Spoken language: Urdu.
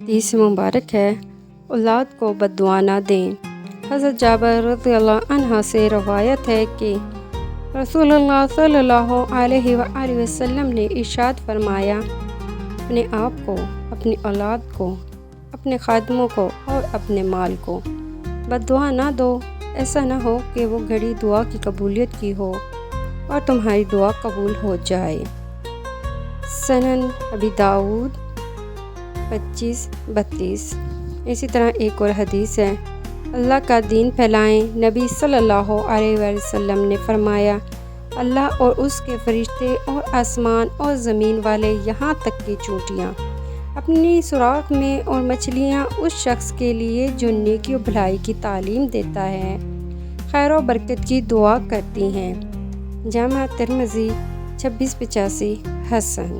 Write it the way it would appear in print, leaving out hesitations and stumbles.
حدیث مبارک ہے، اولاد کو بددعا نہ دیں۔ حضرت جابر رضی اللہ عنہ سے روایت ہے کہ رسول اللہ صلی اللہ علیہ وآلہ وسلم نے ارشاد فرمایا، اپنے آپ کو، اپنی اولاد کو، اپنے خادموں کو اور اپنے مال کو بددعا نہ دو۔ ایسا نہ ہو کہ وہ گھڑی دعا کی قبولیت کی ہو اور تمہاری دعا قبول ہو جائے۔ سنن ابی داؤد 25-32۔ اسی طرح ایک اور حدیث ہے، اللہ کا دین پھیلائیں۔ نبی صلی اللہ علیہ وآلہ وسلم نے فرمایا، اللہ اور اس کے فرشتے اور آسمان اور زمین والے یہاں تک کہ چونٹیاں اپنی سوراخ میں اور مچھلیاں اس شخص کے لیے جو نیکی و بھلائی کی تعلیم دیتا ہے، خیر و برکت کی دعا کرتی ہیں۔ جامع ترمذی 2685 حسن۔